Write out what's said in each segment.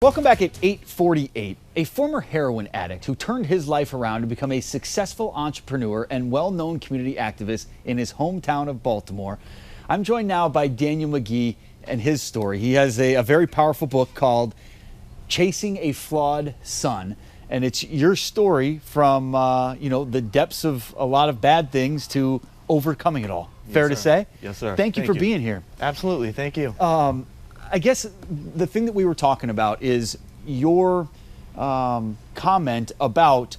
Welcome back at 8:48. A former heroin addict who turned his life around to become a successful entrepreneur and well-known community activist in his hometown of Baltimore. I'm joined now by Daniel McGhee and his story. He has a very powerful book called Chasing a Flawed Sun, and it's your story from the depths of a lot of bad things to overcoming it all. Fair to say? Yes, sir. Thank you for being here. Absolutely. Thank you. I guess the thing that we were talking about is your comment about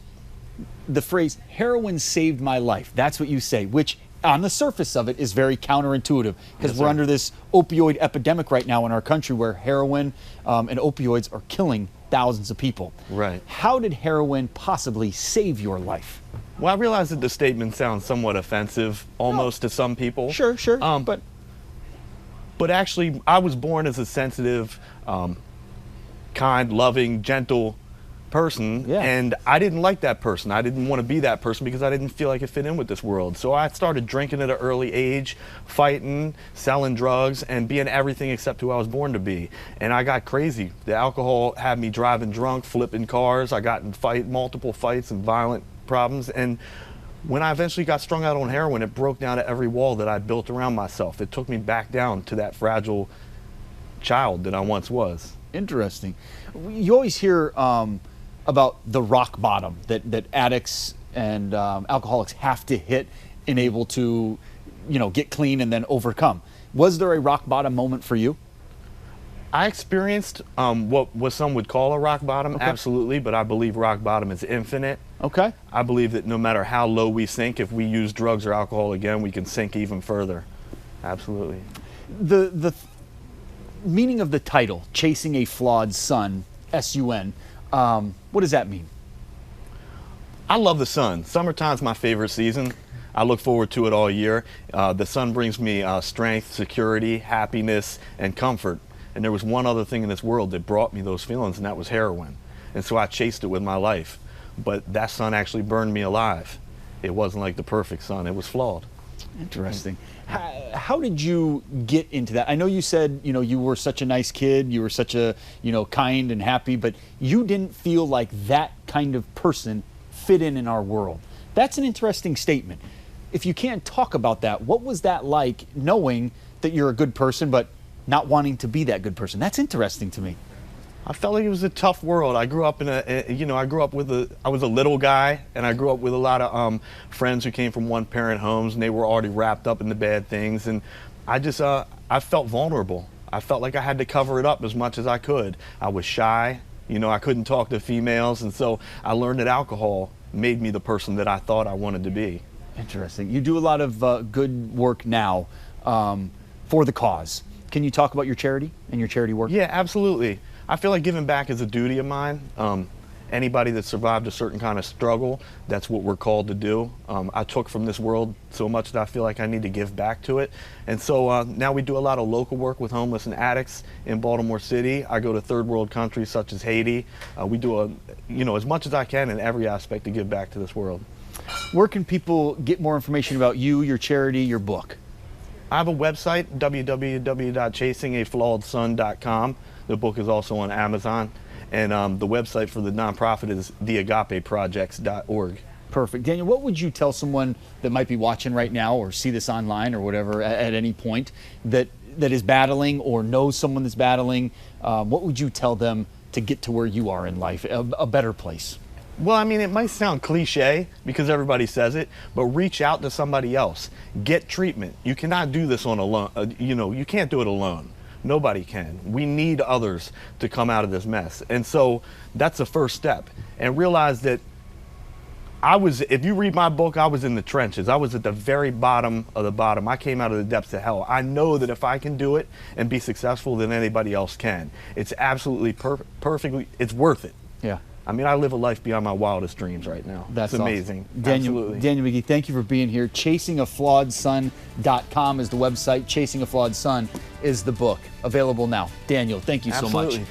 the phrase, heroin saved my life. That's what you say, which on the surface of it is very counterintuitive because we're under this opioid epidemic right now in our country where heroin and opioids are killing thousands of people. Right. How did heroin possibly save your life? Well, I realize that the statement sounds somewhat offensive almost to some people. Sure. But actually, I was born as a sensitive, kind, loving, gentle person, and I didn't like that person. I didn't want to be that person because I didn't feel like it fit in with this world. So I started drinking at an early age, fighting, selling drugs, and being everything except who I was born to be. And I got crazy. The alcohol had me driving drunk, flipping cars. I got in multiple fights and violent problems. And when I eventually got strung out on heroin, it broke down to every wall that I built around myself. It took me back down to that fragile child that I once was. Interesting. You always hear about the rock bottom that addicts and alcoholics have to hit and able to, get clean and then overcome. Was there a rock bottom moment for you? I experienced what some would call a rock bottom, absolutely, but I believe rock bottom is infinite. Okay. I believe that no matter how low we sink, if we use drugs or alcohol again, we can sink even further. Absolutely. The meaning of the title, Chasing a Flawed Sun, S-U-N, what does that mean? I love the sun. Summertime's my favorite season. I look forward to it all year. The sun brings me strength, security, happiness, and comfort. And there was one other thing in this world that brought me those feelings, and that was heroin. And so I chased it with my life. But that sun actually burned me alive. It wasn't like the perfect sun. It was flawed. Interesting. How did you get into that? I know you said, you were such a nice kid, you were such a, kind and happy, but you didn't feel like that kind of person fit in our world. That's an interesting statement. If you can't talk about that, what was that like knowing that you're a good person, but not wanting to be that good person? That's interesting to me. I felt like it was a tough world. I grew up I was a little guy, and I grew up with a lot of friends who came from one-parent homes, and they were already wrapped up in the bad things. And I just, I felt vulnerable. I felt like I had to cover it up as much as I could. I was shy. I couldn't talk to females, and so I learned that alcohol made me the person that I thought I wanted to be. Interesting. You do a lot of good work now for the cause. Can you talk about your charity and your charity work? Yeah, absolutely. I feel like giving back is a duty of mine. Anybody that survived a certain kind of struggle, that's what we're called to do. I took from this world so much that I feel like I need to give back to it. And so now we do a lot of local work with homeless and addicts in Baltimore City. I go to third world countries such as Haiti. We do as much as I can in every aspect to give back to this world. Where can people get more information about you, your charity, your book? I have a website, www.chasingaflawedsun.com. The book is also on Amazon, and the website for the nonprofit is theagapeprojects.org. Perfect. Daniel, what would you tell someone that might be watching right now or see this online or whatever at any point that is battling or knows someone that's battling? What would you tell them to get to where you are in life, a better place? Well, I mean, it might sound cliche because everybody says it, but reach out to somebody else. Get treatment. You cannot do this on alone. You can't do it alone. Nobody can. We need others to come out of this mess. And so that's the first step. And realize that if you read my book, I was in the trenches. I was at the very bottom of the bottom. I came out of the depths of hell. I know that if I can do it and be successful, then anybody else can. It's absolutely perfectly, it's worth it. Yeah. I mean, I live a life beyond my wildest dreams right now. That's it's amazing. Awesome. Daniel McGhee, thank you for being here. ChasingAFlawedSun.com is the website. Chasing a Flawed Sun is the book. Available now. Daniel, thank you so much.